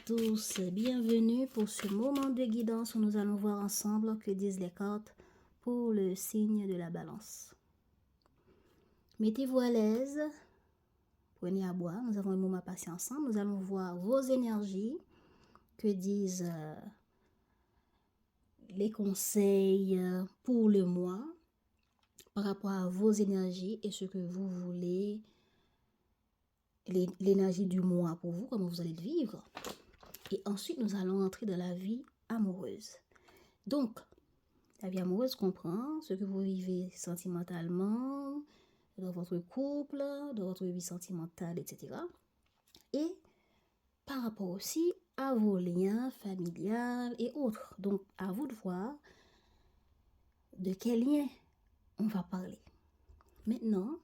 tous, bienvenue pour ce moment de guidance où nous allons voir ensemble que disent les cartes pour le signe de la balance. Mettez-vous à l'aise, prenez à boire, nous avons un moment passé ensemble, nous allons voir vos énergies, que disent les conseils pour le mois par rapport à vos énergies et ce que vous voulez, l'énergie du mois pour vous, comment vous allez le vivre. Et ensuite, nous allons entrer dans la vie amoureuse. Donc, la vie amoureuse comprend ce que vous vivez sentimentalement, dans votre couple, dans votre vie sentimentale, etc. Et par rapport aussi à vos liens familiales et autres. Donc, à vous de voir de quel lien on va parler. Maintenant,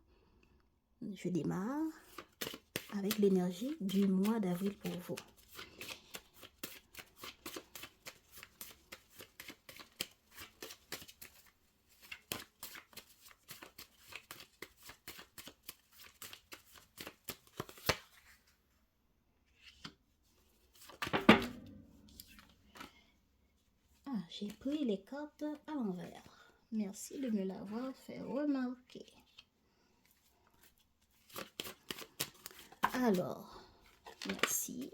je démarre avec l'énergie du mois d'avril pour vous. J'ai pris les cartes à l'envers. Merci de me l'avoir fait remarquer. Alors, merci.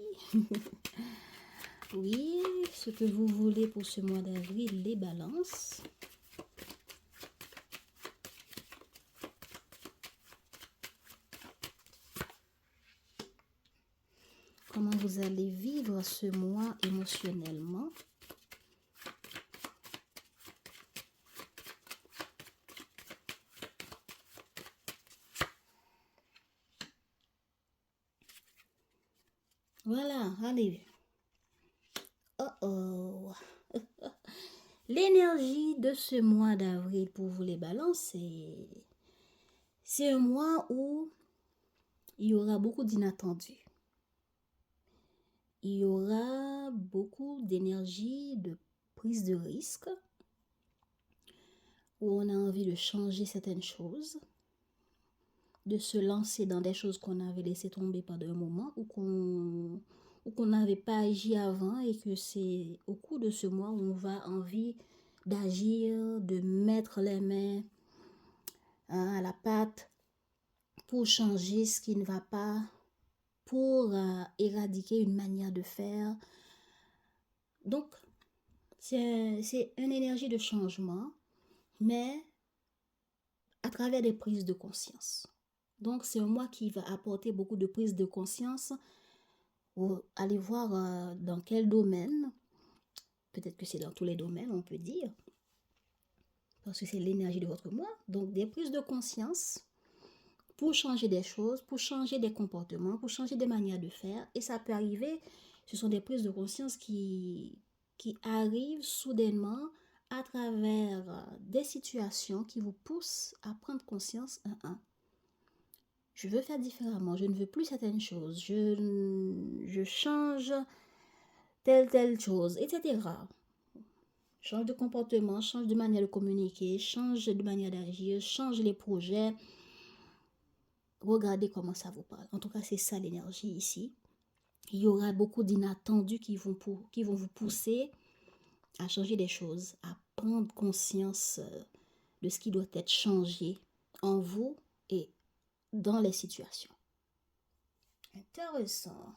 Oui, ce que vous voulez pour ce mois d'avril, les balances. Comment vous allez vivre ce mois émotionnellement. Voilà, allez. Oh. L'énergie de ce mois d'avril pour vous les balances, c'est un mois où il y aura beaucoup d'inattendus. Il y aura beaucoup d'énergie, de prise de risque, où on a envie de changer certaines choses, de se lancer dans des choses qu'on avait laissé tomber pendant un moment ou qu'on n'avait pas agi avant et que c'est au cours de ce mois où on va envie d'agir, de mettre les mains à la pâte pour changer ce qui ne va pas, pour éradiquer une manière de faire. Donc, c'est une énergie de changement, mais à travers des prises de conscience. Donc, c'est un mois qui va apporter beaucoup de prises de conscience. Allez voir dans quel domaine. Peut-être que c'est dans tous les domaines, on peut dire. Parce que c'est l'énergie de votre mois. Donc, des prises de conscience pour changer des choses, pour changer des comportements, pour changer des manières de faire. Et ça peut arriver, ce sont des prises de conscience qui arrivent soudainement à travers des situations qui vous poussent à prendre conscience. Je veux faire différemment, je ne veux plus certaines choses, je change telle chose, etc. Change de comportement, change de manière de communiquer, change de manière d'agir, change les projets. Regardez comment ça vous parle. En tout cas, c'est ça l'énergie ici. Il y aura beaucoup d'inattendus qui vont vous pousser à changer des choses, à prendre conscience de ce qui doit être changé en vous et dans les situations. Intéressant.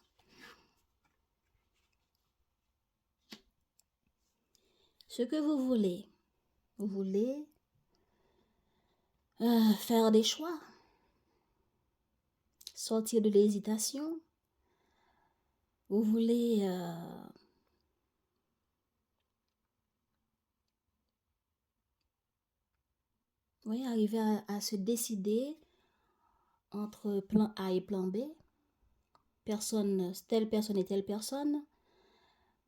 Ce que vous voulez faire des choix, sortir de l'hésitation, vous voulez arriver à se décider entre plan A et plan B, telle personne et telle personne,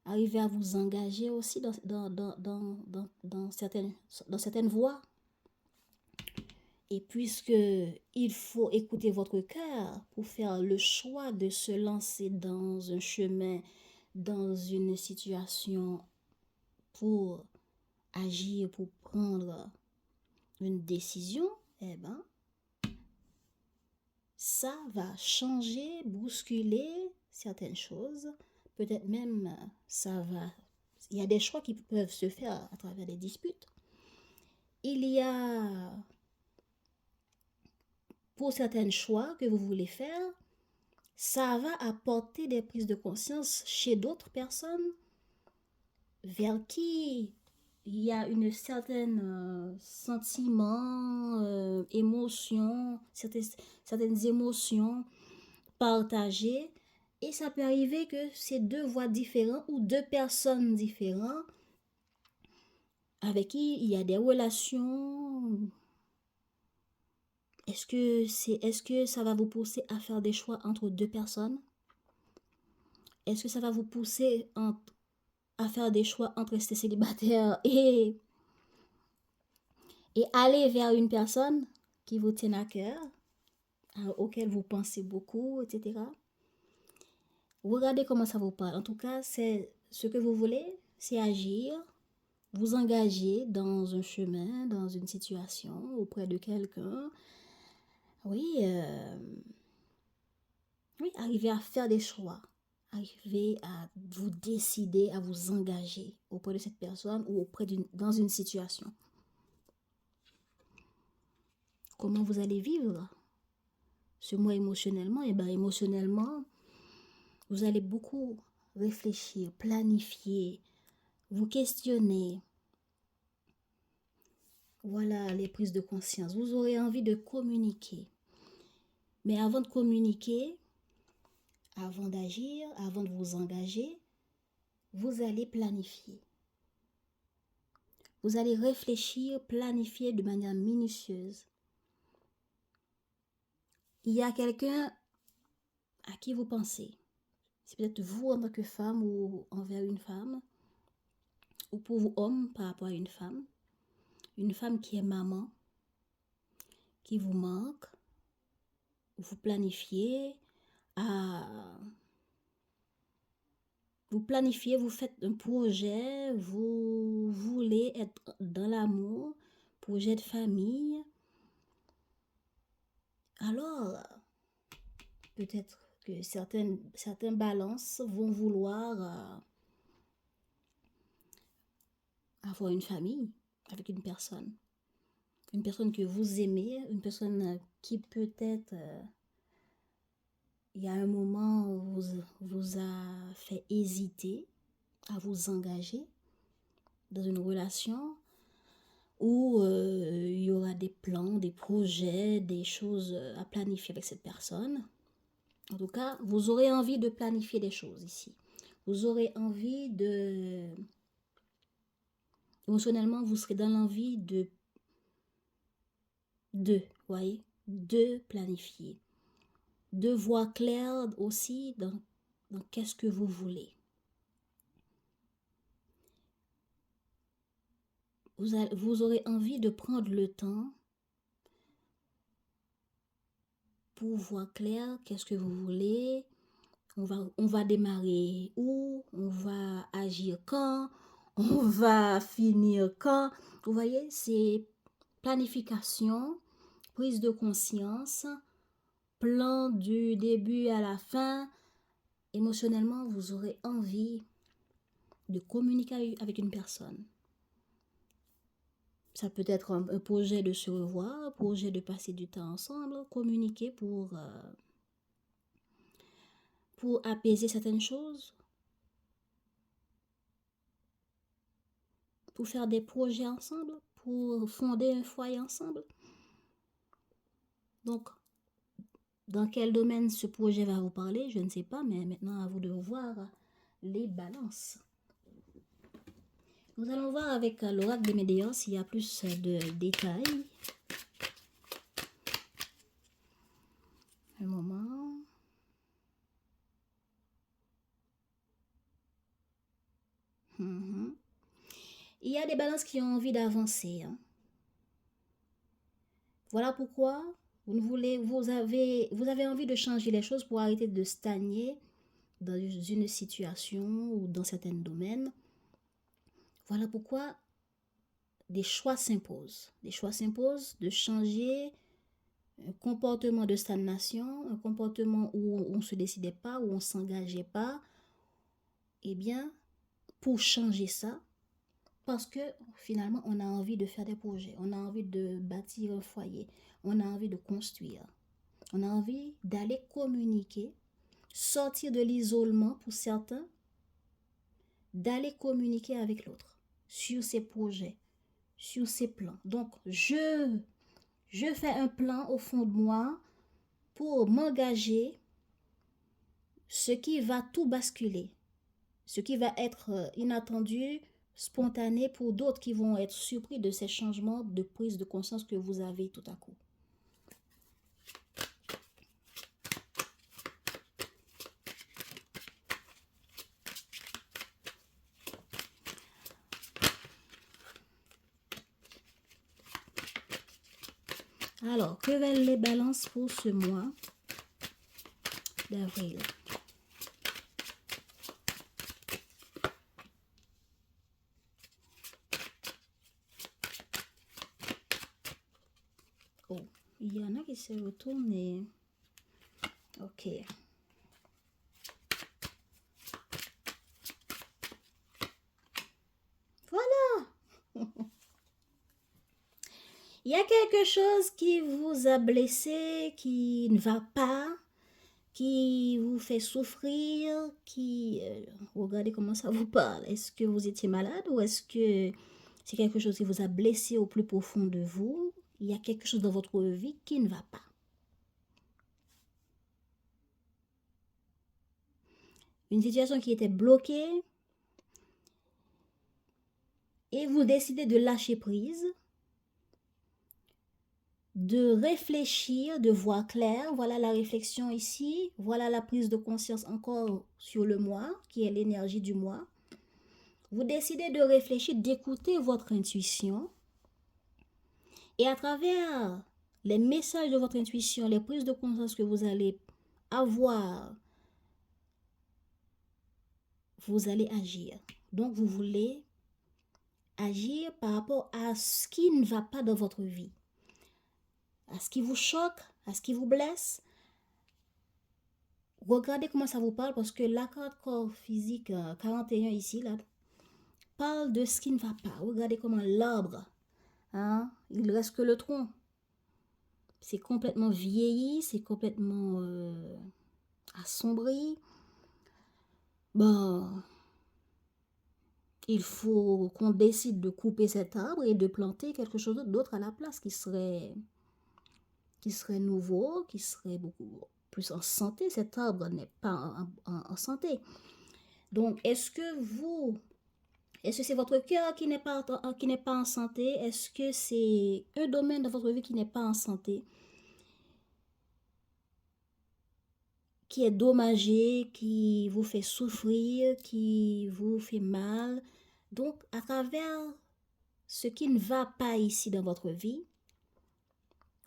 arriver à vous engager aussi dans certaines voies. Et puisque il faut écouter votre cœur pour faire le choix de se lancer dans un chemin, dans une situation pour agir, pour prendre une décision, eh ben, ça va changer, bousculer certaines choses peut-être même il y a des choix qui peuvent se faire à travers des disputes. Il y a, pour certains choix que vous voulez faire, ça va apporter des prises de conscience chez d'autres personnes vers qui il y a une certaine sentiment, émotion, certaines émotions partagées. Et ça peut arriver que c'est deux voix différentes ou deux personnes différentes avec qui il y a des relations. Est-ce que ça va vous pousser à faire des choix entre deux personnes? Est-ce que ça va vous pousser à faire des choix entre rester célibataire et aller vers une personne qui vous tient à cœur, auquel vous pensez beaucoup, etc. Regardez comment ça vous parle. En tout cas, c'est ce que vous voulez, c'est agir, vous engager dans un chemin, dans une situation, auprès de quelqu'un. Oui, arriver à faire des choix. Arriver à vous décider, à vous engager auprès de cette personne ou dans une situation. Comment vous allez vivre ce mois émotionnellement? Eh bien, émotionnellement, vous allez beaucoup réfléchir, planifier, vous questionner. Voilà les prises de conscience. Vous aurez envie de communiquer. Mais avant de communiquer, avant d'agir, avant de vous engager, vous allez planifier. Vous allez réfléchir, planifier de manière minutieuse. Il y a quelqu'un à qui vous pensez. C'est peut-être vous en tant que femme ou envers une femme, ou pour vous hommes par rapport à une femme qui est maman, qui vous manque, vous planifiez, vous faites un projet, vous voulez être dans l'amour, projet de famille. Alors, peut-être que certains balances vont vouloir avoir une famille avec une personne que vous aimez, une personne qui peut-être il y a un moment vous a fait hésiter à vous engager dans une relation où il y aura des plans, des projets, des choses à planifier avec cette personne. En tout cas, vous aurez envie de planifier des choses ici. Vous aurez envie émotionnellement, vous serez dans l'envie voyez, de planifier. De voir clair aussi dans qu'est-ce que vous voulez. Vous aurez envie de prendre le temps pour voir clair qu'est-ce que vous voulez. On va démarrer où, on va agir quand, on va finir quand. Vous voyez, c'est planification, prise de conscience, plan du début à la fin. Émotionnellement, vous aurez envie de communiquer avec une personne. Ça peut être un projet de se revoir, un projet de passer du temps ensemble, communiquer pour apaiser certaines choses, pour faire des projets ensemble, pour fonder un foyer ensemble. Donc, dans quel domaine ce projet va vous parler, je ne sais pas, mais maintenant à vous de voir les balances. Nous allons voir avec l'oracle des Médéans s'il y a plus de détails. Un moment. Il y a des balances qui ont envie d'avancer. Voilà pourquoi vous avez envie de changer les choses pour arrêter de stagner dans une situation ou dans certains domaines. Voilà pourquoi des choix s'imposent. Des choix s'imposent de changer un comportement de stagnation, un comportement où on ne se décidait pas, où on ne s'engageait pas, eh bien, pour changer ça, parce que finalement, on a envie de faire des projets, on a envie de bâtir un foyer, on a envie de construire, on a envie d'aller communiquer, sortir de l'isolement pour certains, d'aller communiquer avec l'autre sur ses projets, sur ses plans. Donc, je fais un plan au fond de moi pour m'engager, ce qui va tout basculer, ce qui va être inattendu, spontané pour d'autres qui vont être surpris de ces changements de prise de conscience que vous avez tout à coup. Alors, que veulent les balances pour ce mois d'avril? Oh, il y en a qui se retournent et... Ok. Voilà. Il y a quelque chose qui vous a blessé, qui ne va pas, qui vous fait souffrir, qui... regardez comment ça vous parle. Est-ce que vous étiez malade ou est-ce que c'est quelque chose qui vous a blessé au plus profond de vous? Il y a quelque chose dans votre vie qui ne va pas. Une situation qui était bloquée et vous décidez de lâcher prise, de réfléchir, de voir clair. Voilà la réflexion ici. Voilà la prise de conscience encore sur le moi, qui est l'énergie du moi. Vous décidez de réfléchir, d'écouter votre intuition. Et à travers les messages de votre intuition, les prises de conscience que vous allez avoir, vous allez agir. Donc, vous voulez agir par rapport à ce qui ne va pas dans votre vie, à ce qui vous choque, à ce qui vous blesse. Regardez comment ça vous parle, parce que la carte corps physique 41 ici, là, parle de ce qui ne va pas. Regardez comment l'arbre, hein, il reste que le tronc. C'est complètement vieilli, c'est complètement assombri. Bon, il faut qu'on décide de couper cet arbre et de planter quelque chose d'autre à la place qui serait nouveau, qui serait beaucoup plus en santé. Cet arbre n'est pas en santé. Donc, est-ce que c'est votre cœur qui n'est pas en santé? Est-ce que c'est un domaine de votre vie qui n'est pas en santé, qui est dommagé, qui vous fait souffrir, qui vous fait mal? Donc, à travers ce qui ne va pas ici dans votre vie,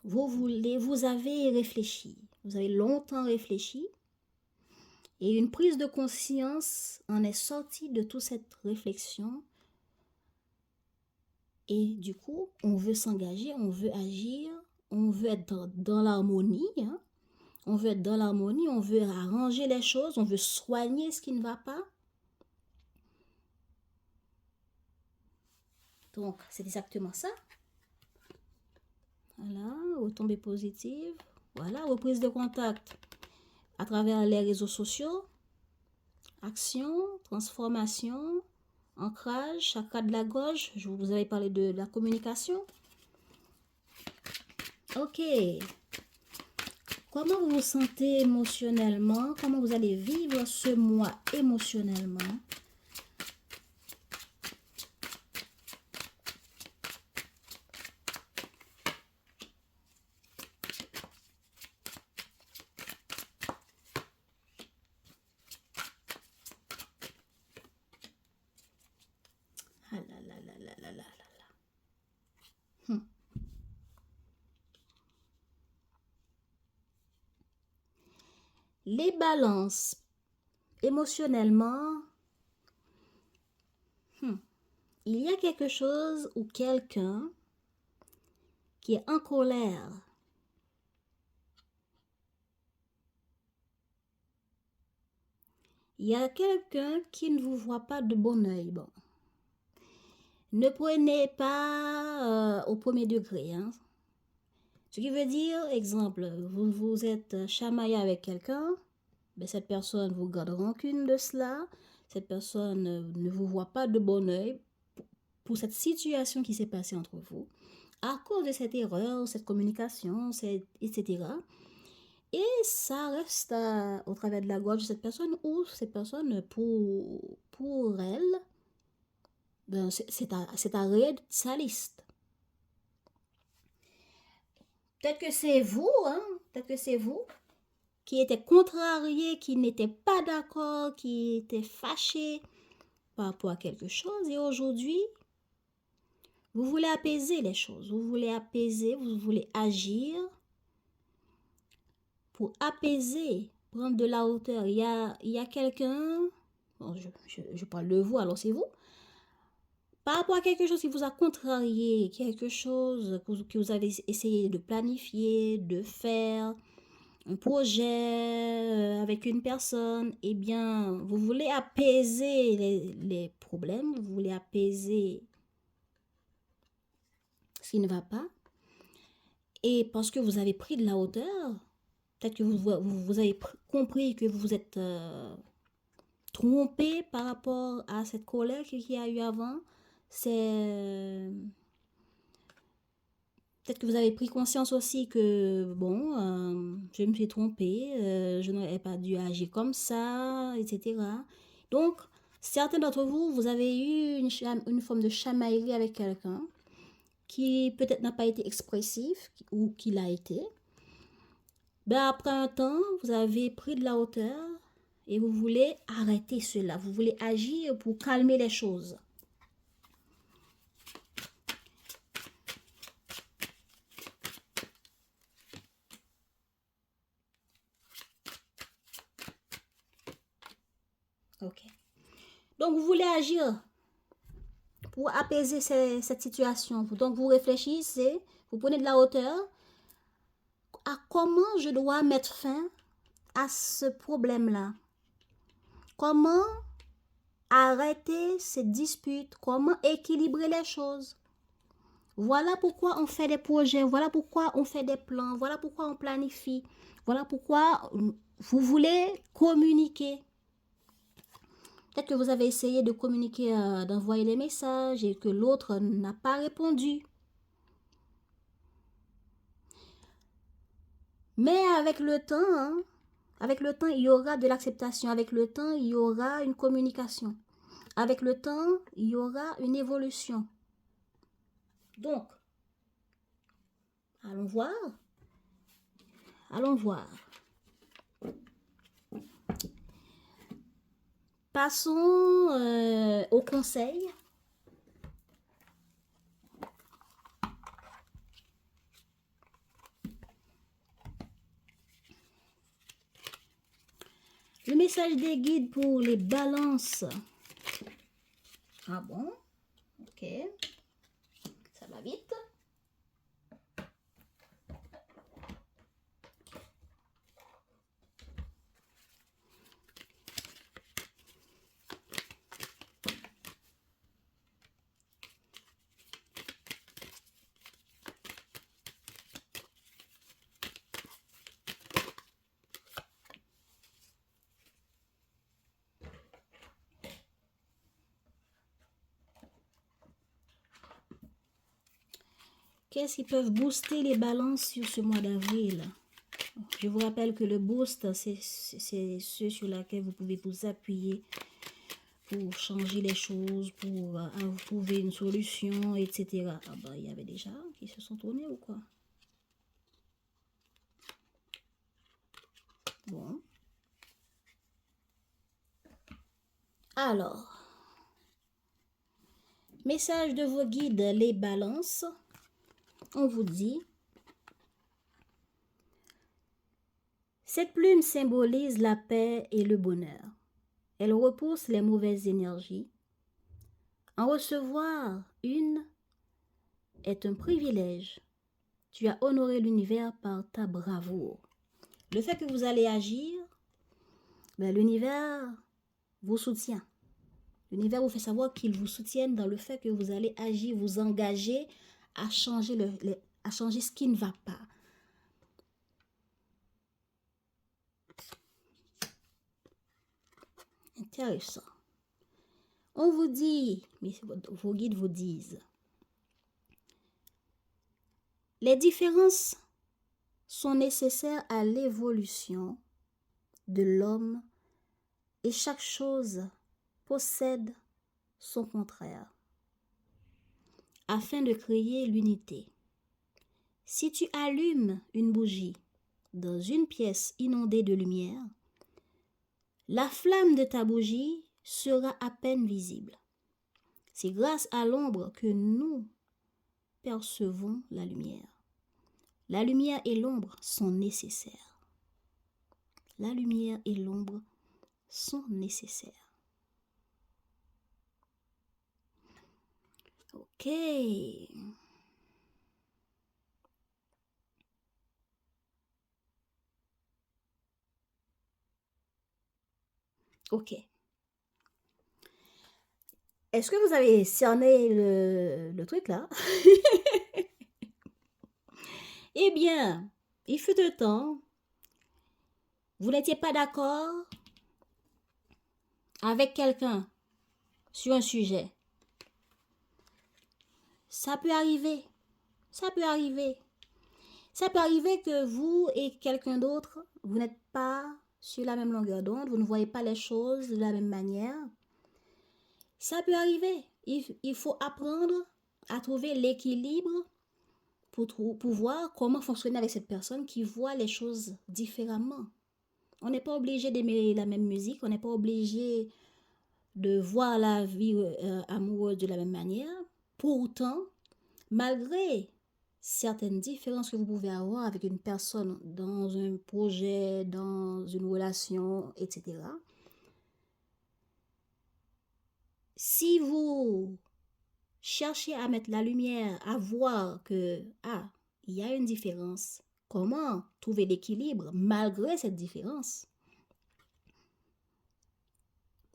vous avez réfléchi, vous avez longtemps réfléchi, et une prise de conscience en est sortie de toute cette réflexion. Et du coup, on veut s'engager, on veut agir, on veut être dans l'harmonie, hein? On veut être dans l'harmonie, on veut arranger les choses, on veut soigner ce qui ne va pas. Donc, c'est exactement ça. Voilà, retombée positive. Voilà, reprise de contact à travers les réseaux sociaux. Action, transformation, ancrage, chakra de la gorge. Je vous avais parlé de la communication. Ok. Comment vous vous sentez émotionnellement? Comment vous allez vivre ce mois émotionnellement? Ah là là là là là là là là. Les balances émotionnellement, il y a quelque chose ou quelqu'un qui est en colère. Il y a quelqu'un qui ne vous voit pas de bon œil. Bon, ne prenez pas au premier degré. Hein. Ce qui veut dire, exemple, vous vous êtes chamaillé avec quelqu'un, ben cette personne vous garde rancune de cela, cette personne ne vous voit pas de bon œil pour cette situation qui s'est passée entre vous, à cause de cette erreur, cette communication, etc. Et ça reste au travers de la gorge de cette personne ou cette personne, pour elle, ben c'est à raid sa liste. Peut-être que c'est vous, hein, peut-être que c'est vous qui était contrarié, qui n'était pas d'accord, qui était fâché par rapport à quelque chose. Et aujourd'hui, vous voulez apaiser les choses. Vous voulez apaiser, vous voulez agir pour apaiser, prendre de la hauteur. Il y a quelqu'un, bon, je parle de vous, alors c'est vous. Par rapport à quelque chose qui vous a contrarié, quelque chose que vous avez essayé de planifier, de faire, un projet avec une personne, eh bien, vous voulez apaiser les problèmes, vous voulez apaiser ce qui ne va pas. Et parce que vous avez pris de la hauteur, peut-être que vous avez compris que vous vous êtes trompé par rapport à cette colère qu'il y a eu avant. Peut-être que vous avez pris conscience aussi que, bon, je me suis trompée, je n'aurais pas dû agir comme ça, etc. Donc, certains d'entre vous, vous avez eu une forme de chamaillerie avec quelqu'un qui peut-être n'a pas été expressif ou qui l'a été. Ben, après un temps, vous avez pris de la hauteur et vous voulez arrêter cela. Vous voulez agir pour calmer les choses. Ok. Donc, vous voulez agir pour apaiser cette situation. Donc, vous réfléchissez, vous prenez de la hauteur à comment je dois mettre fin à ce problème-là. Comment arrêter cette dispute, comment équilibrer les choses. Voilà pourquoi on fait des projets, voilà pourquoi on fait des plans, voilà pourquoi on planifie, voilà pourquoi vous voulez communiquer. Peut-être que vous avez essayé de communiquer, d'envoyer des messages et que l'autre n'a pas répondu. Mais avec le temps, il y aura de l'acceptation. Avec le temps, il y aura une communication. Avec le temps, il y aura une évolution. Donc, allons voir. Allons voir. Passons au conseil. Le message des guides pour les balances. Ah bon? Ok. Ça va vite. Qu'est-ce qui peut booster les balances sur ce mois d'avril? Je vous rappelle que le boost, c'est ce sur lequel vous pouvez vous appuyer pour changer les choses, pour trouver une solution, etc. Ah bah, il y avait des gens qui se sont tournés ou quoi? Bon. Alors, message de vos guides, les balances. On vous dit, cette plume symbolise la paix et le bonheur. Elle repousse les mauvaises énergies. En recevoir une est un privilège. Tu as honoré l'univers par ta bravoure. Le fait que vous allez agir, ben, l'univers vous soutient. L'univers vous fait savoir qu'il vous soutient dans le fait que vous allez agir, vous engager à changer, à changer ce qui ne va pas. Intéressant. On vous dit, mais vos guides vous disent, les différences sont nécessaires à l'évolution de l'homme et chaque chose possède son contraire afin de créer l'unité. Si tu allumes une bougie dans une pièce inondée de lumière, la flamme de ta bougie sera à peine visible. C'est grâce à l'ombre que nous percevons la lumière. La lumière et l'ombre sont nécessaires. La lumière et l'ombre sont nécessaires. Ok. Ok. Est-ce que vous avez cerné le truc là? Eh bien, il fut un temps, vous n'étiez pas d'accord avec quelqu'un sur un sujet. Ça peut arriver. Ça peut arriver. Ça peut arriver que vous et quelqu'un d'autre, vous n'êtes pas sur la même longueur d'onde, vous ne voyez pas les choses de la même manière. Ça peut arriver. Il faut apprendre à trouver l'équilibre pour voir comment fonctionner avec cette personne qui voit les choses différemment. On n'est pas obligé d'aimer la même musique, on n'est pas obligé de voir la vie amoureuse de la même manière. Pourtant, malgré certaines différences que vous pouvez avoir avec une personne dans un projet, dans une relation, etc., si vous cherchez à mettre la lumière, à voir que, il y a une différence, comment trouver l'équilibre malgré cette différence,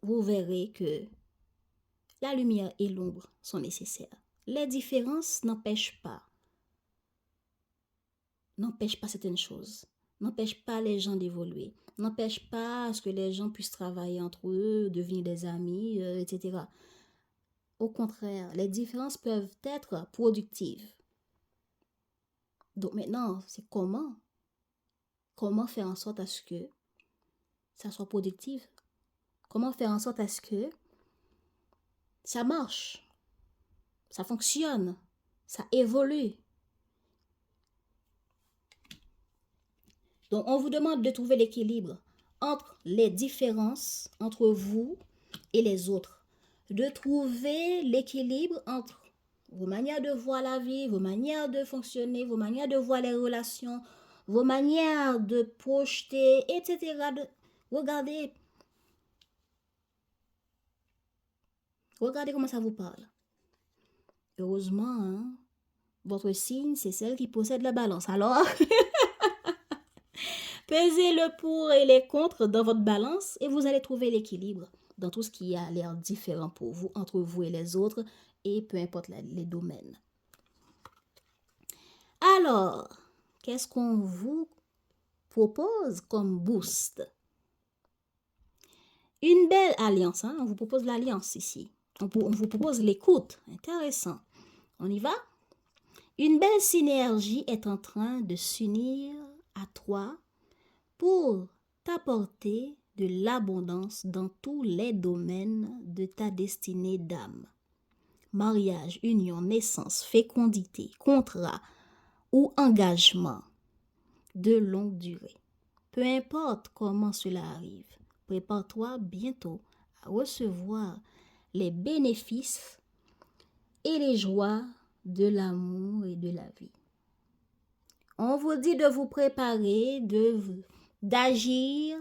vous verrez que la lumière et l'ombre sont nécessaires. Les différences n'empêchent pas certaines choses, n'empêchent pas les gens d'évoluer, n'empêchent pas à ce que les gens puissent travailler entre eux, devenir des amis, etc. Au contraire, les différences peuvent être productives. Donc maintenant, c'est comment faire en sorte à ce que ça soit productif, comment faire en sorte à ce que ça marche, ça fonctionne, ça évolue. Donc, on vous demande de trouver l'équilibre entre les différences entre vous et les autres. De trouver l'équilibre entre vos manières de voir la vie, vos manières de fonctionner, vos manières de voir les relations, vos manières de projeter, etc. Regardez comment ça vous parle. Heureusement, hein, votre signe, c'est celle qui possède la balance. Alors, pesez le pour et les contre dans votre balance et vous allez trouver l'équilibre dans tout ce qui a l'air différent pour vous, entre vous et les autres, et peu importe les domaines. Alors, qu'est-ce qu'on vous propose comme boost? Une belle alliance, hein? On vous propose l'alliance ici. On vous propose l'écoute. Intéressant. On y va? Une belle synergie est en train de s'unir à toi pour t'apporter de l'abondance dans tous les domaines de ta destinée d'âme. Mariage, union, naissance, fécondité, contrat ou engagement de longue durée. Peu importe comment cela arrive, prépare-toi bientôt à recevoir les bénéfices et les joies de l'amour et de la vie. On vous dit de vous préparer, d'agir,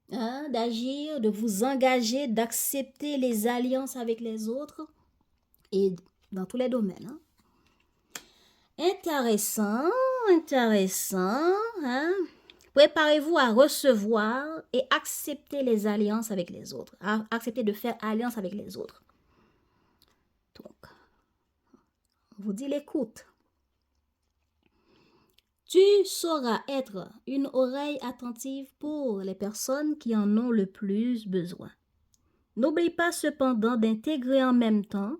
de vous engager, d'accepter les alliances avec les autres et dans tous les domaines. Hein. Intéressant, hein. Préparez-vous à recevoir et accepter les alliances avec les autres. Accepter de faire alliance avec les autres. Donc, on vous dit l'écoute. Tu sauras être une oreille attentive pour les personnes qui en ont le plus besoin. N'oublie pas cependant d'intégrer en même temps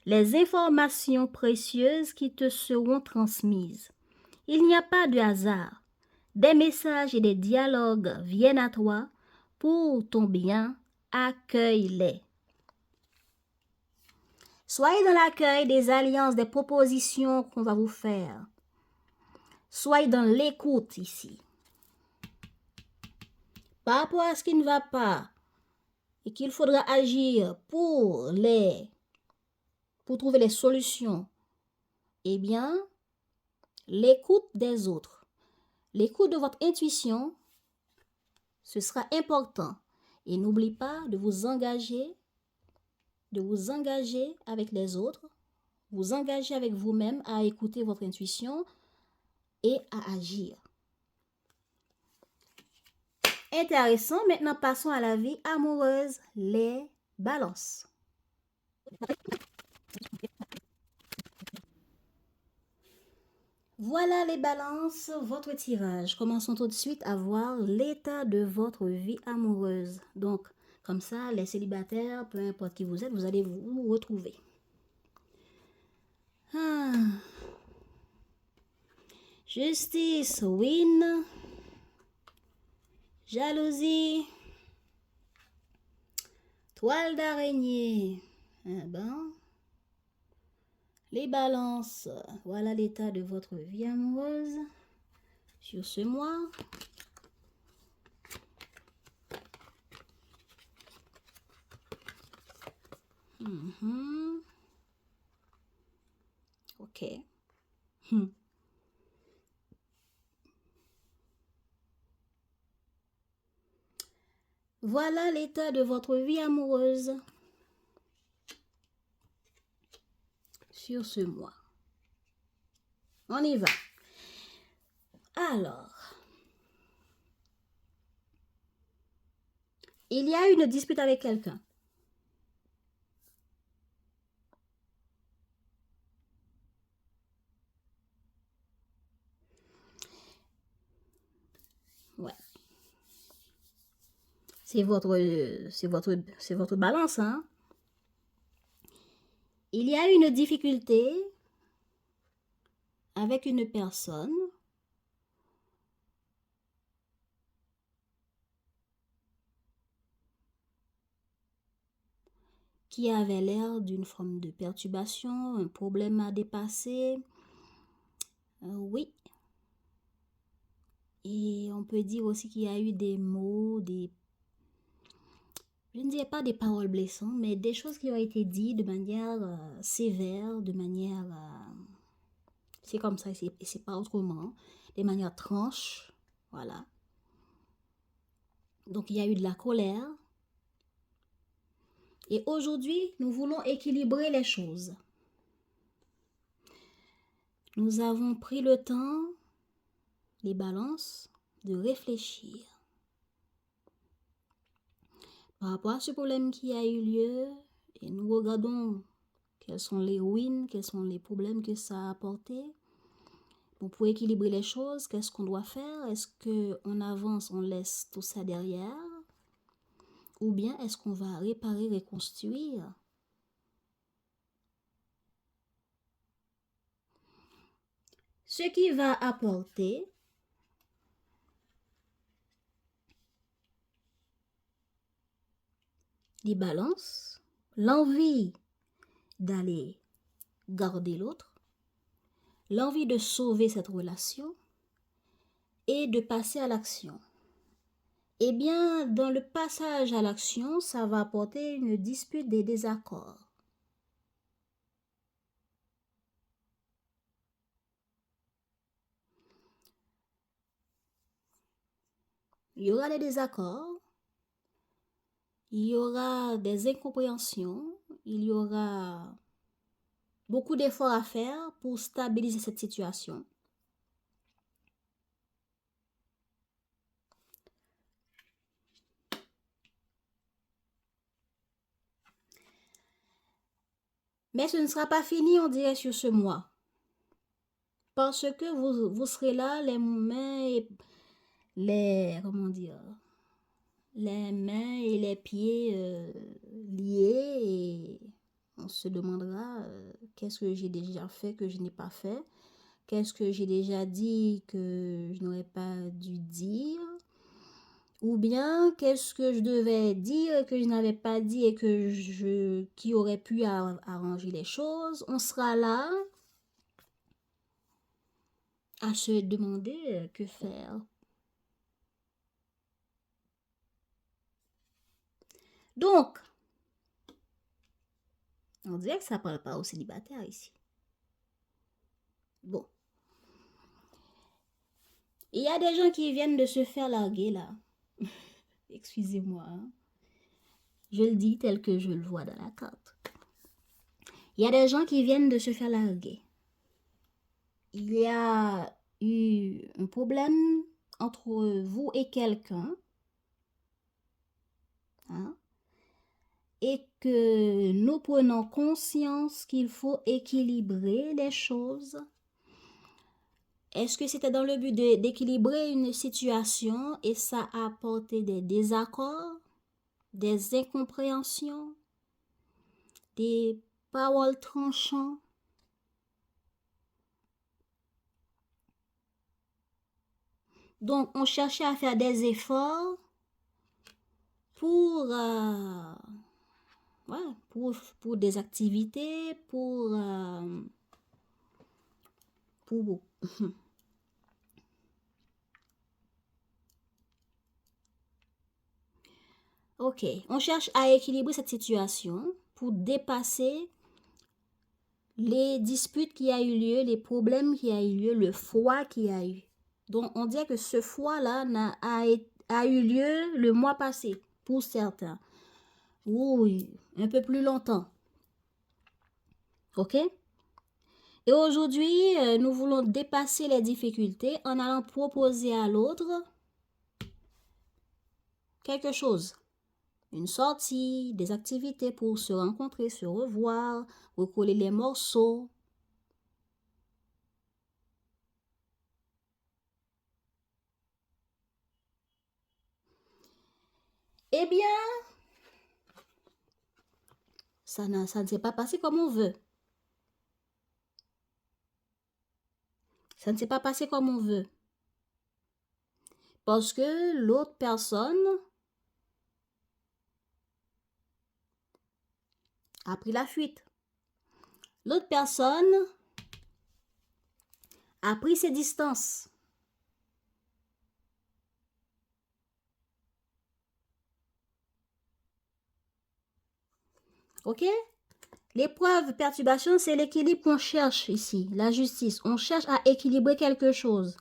les informations précieuses qui te seront transmises. Il n'y a pas de hasard. Des messages et des dialogues viennent à toi pour ton bien. Accueille-les. Soyez dans l'accueil des alliances, des propositions qu'on va vous faire. Soyez dans l'écoute ici. Par rapport à ce qui ne va pas et qu'il faudra agir pour trouver les solutions, eh bien, l'écoute des autres, l'écoute de votre intuition, ce sera important. Et n'oubliez pas de vous engager avec les autres, vous engager avec vous-même à écouter votre intuition et à agir. Intéressant, maintenant passons à la vie amoureuse, les balances. Voilà les balances, votre tirage. Commençons tout de suite à voir l'état de votre vie amoureuse. Donc, comme ça, les célibataires, peu importe qui vous êtes, vous allez vous retrouver. Justice, win. Jalousie. Toile d'araignée. Les balances. Voilà l'état de votre vie amoureuse sur ce mois. Ok. Voilà l'état de votre vie amoureuse sur ce mois. On y va. Alors, il y a une dispute avec quelqu'un. Ouais. C'est votre balance, hein. Il y a une difficulté avec une personne qui avait l'air d'une forme de perturbation, un problème à dépasser. Oui. Et on peut dire aussi qu'il y a eu des mots, je ne dirais pas des paroles blessantes, mais des choses qui ont été dites de manière sévère, de manière... c'est comme ça, et c'est pas autrement, de manière tranche, voilà. Donc, il y a eu de la colère. Et aujourd'hui, nous voulons équilibrer les choses. Nous avons pris le temps, les balances, de réfléchir par rapport à ce problème qui a eu lieu et nous regardons quels sont les wins, quels sont les problèmes que ça a apporté. Bon, pour équilibrer les choses, qu'est-ce qu'on doit faire? Est-ce qu'on avance, on laisse tout ça derrière? Ou bien est-ce qu'on va réparer, reconstruire? Ce qui va apporter les balances, l'envie d'aller garder l'autre, l'envie de sauver cette relation et de passer à l'action. Eh bien, dans le passage à l'action, ça va apporter une dispute, des désaccords. Il y aura des désaccords, il y aura des incompréhensions, il y aura beaucoup d'efforts à faire pour stabiliser cette situation. Mais ce ne sera pas fini, on dirait, sur ce mois. Parce que vous serez là, les mains et comment dire, les mains et les pieds liés et on se demandera qu'est-ce que j'ai déjà fait que je n'ai pas fait, qu'est-ce que j'ai déjà dit que je n'aurais pas dû dire, ou bien qu'est-ce que je devais dire que je n'avais pas dit et qui aurait pu arranger les choses. On sera là à se demander que faire. Donc, on dirait que ça ne parle pas aux célibataires ici. Bon. Il y a des gens qui viennent de se faire larguer là. Excusez-moi. Hein. Je le dis tel que je le vois dans la carte. Il y a des gens qui viennent de se faire larguer. Il y a eu un problème entre vous et quelqu'un. Hein, et que nous prenons conscience qu'il faut équilibrer les choses. Est-ce que c'était dans le but d'équilibrer une situation et ça a apporté des désaccords, des incompréhensions, des paroles tranchantes? Donc, on cherchait à faire des efforts pour, pour des activités, pour ok, on cherche à équilibrer cette situation pour dépasser les disputes qui a eu lieu, les problèmes qui a eu lieu, le froid qui a eu. Donc, on dirait que ce froid-là a eu lieu le mois passé, pour certains. Oui, un peu plus longtemps. Ok? Et aujourd'hui, nous voulons dépasser les difficultés en allant proposer à l'autre quelque chose. Une sortie, des activités pour se rencontrer, se revoir, recoller les morceaux. Eh bien, ça ne s'est pas passé comme on veut. Ça ne s'est pas passé comme on veut. Parce que l'autre personne a pris la fuite. L'autre personne a pris ses distances. Ok? L'épreuve, perturbation, c'est l'équilibre qu'on cherche ici, la justice. On cherche à équilibrer quelque chose.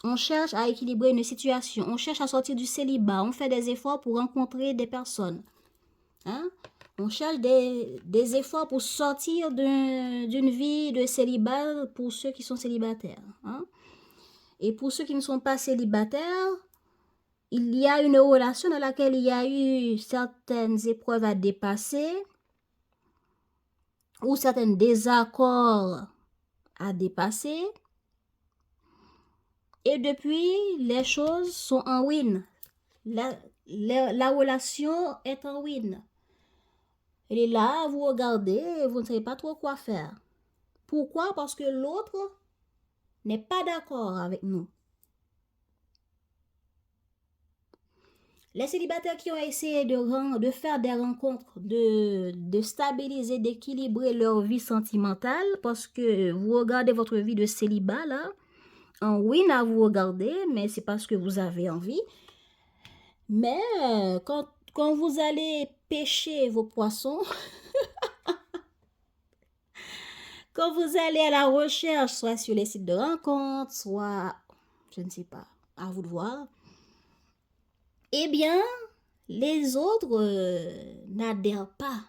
On cherche à équilibrer une situation. On cherche à sortir du célibat. On fait des efforts pour rencontrer des personnes. Hein? On cherche des efforts pour sortir d'une vie de célibat pour ceux qui sont célibataires. Hein? Et pour ceux qui ne sont pas célibataires, il y a une relation dans laquelle il y a eu certaines épreuves à dépasser ou certains désaccords à dépasser. Et depuis, les choses sont en ruine. La relation est en ruine. Elle est là, vous regardez et vous ne savez pas trop quoi faire. Pourquoi? Parce que l'autre n'est pas d'accord avec nous. Les célibataires qui ont essayé de faire des rencontres, de stabiliser, d'équilibrer leur vie sentimentale, parce que vous regardez votre vie de célibat là, en ruine à vous regarder, mais c'est parce que vous avez envie. Mais quand vous allez pêcher vos poissons, quand vous allez à la recherche, soit sur les sites de rencontres, soit, je ne sais pas, à vous de voir, eh bien, les autres n'adhèrent pas,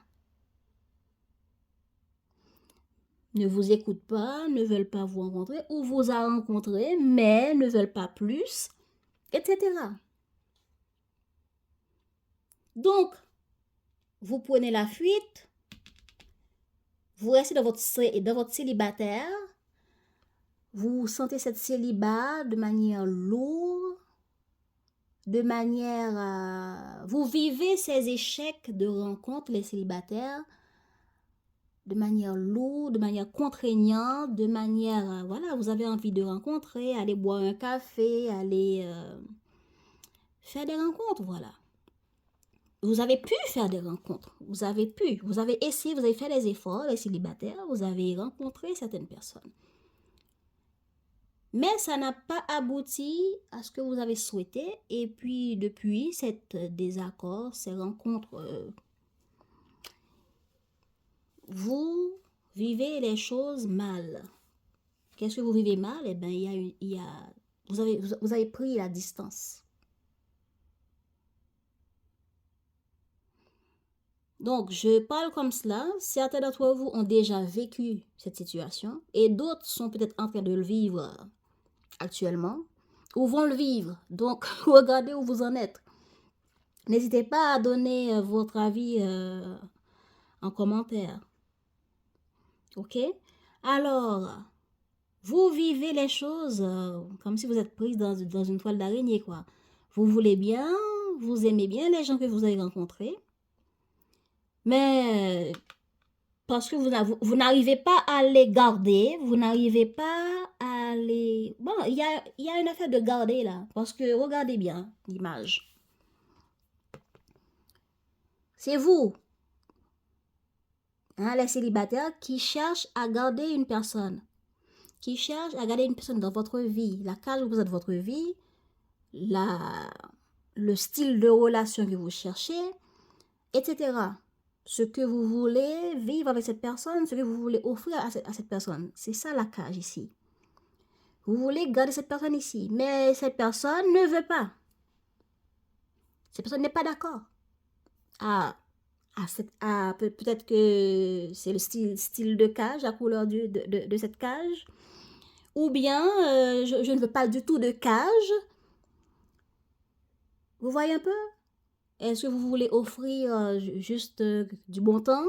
ne vous écoutent pas, ne veulent pas vous rencontrer, ou vous a rencontré, mais ne veulent pas plus, etc. Donc, vous prenez la fuite, Vous restez dans votre célibataire. Vous sentez cette célibat de manière lourde, de manière... vous vivez ces échecs de rencontres, les célibataires, de manière lourde, de manière contraignante, de manière... voilà, vous avez envie de rencontrer, aller boire un café, aller faire des rencontres, voilà. Vous avez pu faire des rencontres, vous avez essayé, vous avez fait des efforts, les célibataires, vous avez rencontré certaines personnes. Mais ça n'a pas abouti à ce que vous avez souhaité. Et puis, depuis cet désaccord, ces rencontres, vous vivez les choses mal. Qu'est-ce que vous vivez mal? Eh bien, vous avez pris la distance. Donc, je parle comme cela. Certains d'entre vous ont déjà vécu cette situation et d'autres sont peut-être en train de le vivre actuellement ou vont le vivre. Donc, regardez où vous en êtes. N'hésitez pas à donner votre avis en commentaire. Ok? Alors, vous vivez les choses comme si vous êtes prise dans une toile d'araignée, quoi. Vous voulez bien, vous aimez bien les gens que vous avez rencontrés, mais parce que vous n'arrivez pas à les garder, vous n'arrivez pas à les... Bon, il y a une affaire de garder là, parce que regardez bien l'image. C'est vous, hein, les célibataires, qui cherchent à garder une personne. Qui cherchent à garder une personne dans votre vie, la case où vous êtes votre vie, le style de relation que vous cherchez, etc. Ce que vous voulez vivre avec cette personne, ce que vous voulez offrir à cette personne. C'est ça la cage ici. Vous voulez garder cette personne ici, mais cette personne ne veut pas. Cette personne n'est pas d'accord. Peut-être que c'est le style de cage, la couleur de cette cage. Ou bien, je ne veux pas du tout de cage. Vous voyez un peu? Est-ce que vous voulez offrir juste du bon temps?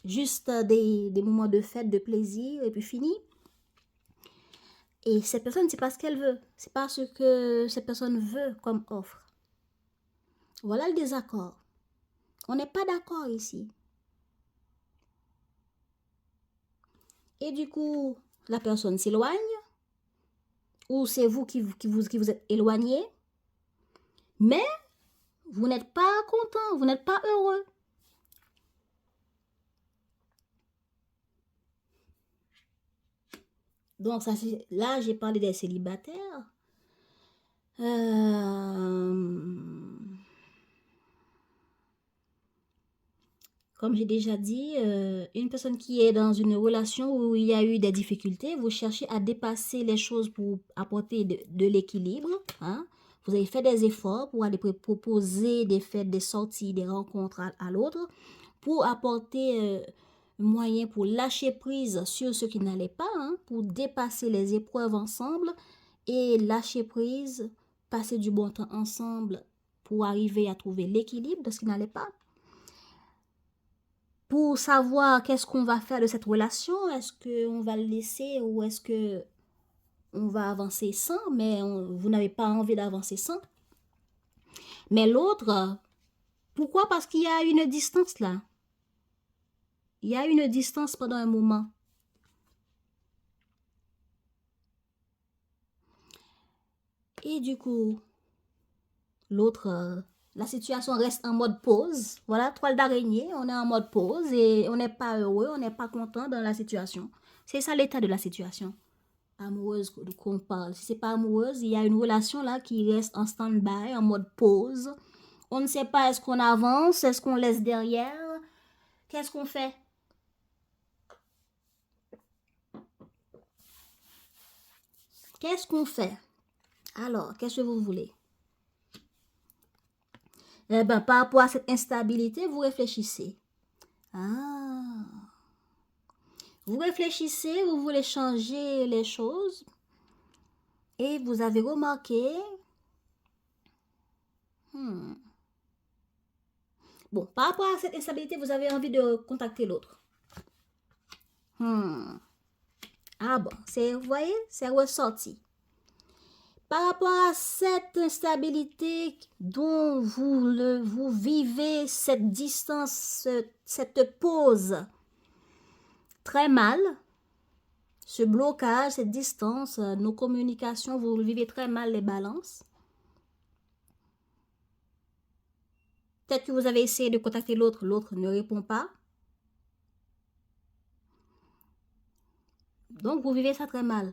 Juste des moments de fête, de plaisir, et puis fini? Et cette personne, c'est pas ce qu'elle veut. C'est pas ce que cette personne veut comme offre. Voilà le désaccord. On n'est pas d'accord ici. Et du coup, la personne s'éloigne. Ou c'est vous qui vous êtes éloigné. Mais vous n'êtes pas content, vous n'êtes pas heureux. Donc, là, j'ai parlé des célibataires. Comme j'ai déjà dit, une personne qui est dans une relation où il y a eu des difficultés, vous cherchez à dépasser les choses pour apporter de l'équilibre. Hein? Vous avez fait des efforts pour aller proposer des fêtes, des sorties, des rencontres à l'autre, pour apporter un moyen pour lâcher prise sur ce qui n'allait pas, hein, pour dépasser les épreuves ensemble et lâcher prise, passer du bon temps ensemble pour arriver à trouver l'équilibre de ce qui n'allait pas. Pour savoir qu'est-ce qu'on va faire de cette relation, est-ce qu'on va le laisser ou est-ce que on va avancer sans, mais vous n'avez pas envie d'avancer sans. Mais l'autre, pourquoi? Parce qu'il y a une distance là. Il y a une distance pendant un moment. Et du coup, l'autre, la situation reste en mode pause. Voilà, toile d'araignée, on est en mode pause et on n'est pas heureux, on n'est pas content dans la situation. C'est ça l'état de la situation amoureuse qu'on parle. Si c'est pas amoureuse, il y a une relation là qui reste en stand-by, en mode pause. On ne sait pas, est-ce qu'on avance, est-ce qu'on laisse derrière, qu'est-ce qu'on fait? Qu'est-ce qu'on fait? Alors, qu'est-ce que vous voulez? Eh bien, par rapport à cette instabilité, vous réfléchissez. Vous réfléchissez, vous voulez changer les choses et vous avez remarqué... Bon, par rapport à cette instabilité, vous avez envie de contacter l'autre. Ah bon, vous voyez, c'est ressorti. Par rapport à cette instabilité dont vous vivez cette distance, cette pause très mal, ce blocage, cette distance, nos communications, vous vivez très mal les balances. Peut-être que vous avez essayé de contacter l'autre, l'autre ne répond pas. Donc, vous vivez ça très mal.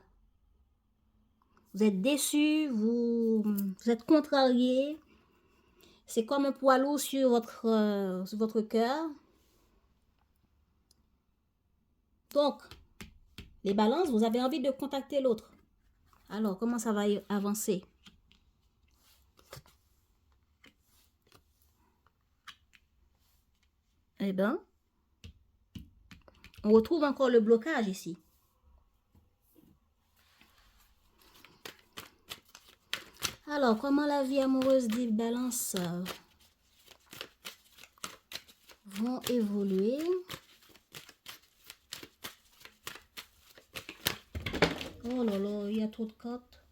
Vous êtes déçu, vous êtes contrarié. C'est comme un poids lourd sur votre cœur. Donc, les balances, vous avez envie de contacter l'autre. Alors, comment ça va avancer? Eh bien, on retrouve encore le blocage ici. Alors, comment la vie amoureuse des balances vont évoluer? Oh là là, il y a trop de cartes.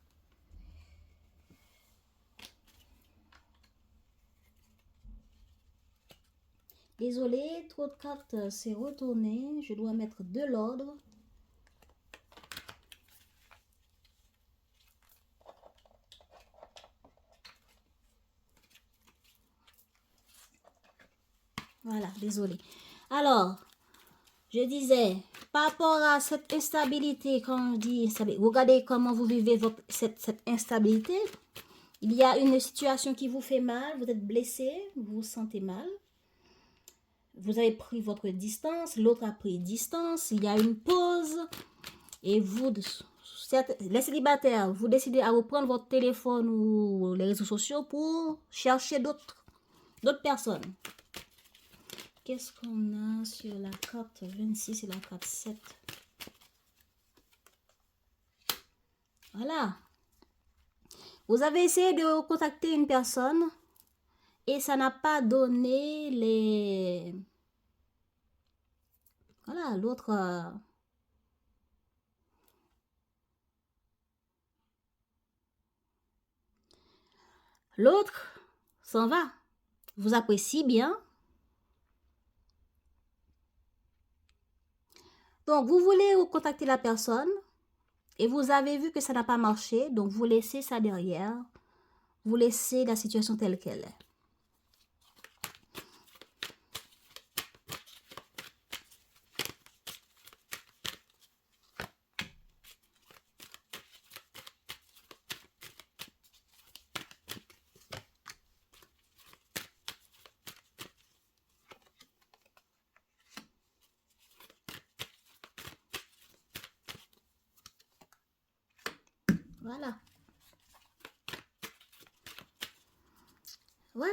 Désolée, trop de cartes, c'est retourné. Je dois mettre de l'ordre. Voilà, désolée. Alors, je disais, par rapport à cette instabilité, quand on dit, regardez comment vous vivez cette instabilité. Il y a une situation qui vous fait mal, vous êtes blessé, vous vous sentez mal. Vous avez pris votre distance, l'autre a pris distance, il y a une pause. Et vous, les célibataires, vous décidez à reprendre votre téléphone ou les réseaux sociaux pour chercher d'autres personnes. Qu'est-ce qu'on a sur la carte 26 et la carte 7? Voilà. Vous avez essayé de contacter une personne et ça n'a pas donné les... Voilà, l'autre... L'autre s'en va. Vous appréciez bien. Donc, vous voulez contacter la personne et vous avez vu que ça n'a pas marché. Donc, vous laissez ça derrière. Vous laissez la situation telle qu'elle est. Voilà. Voilà.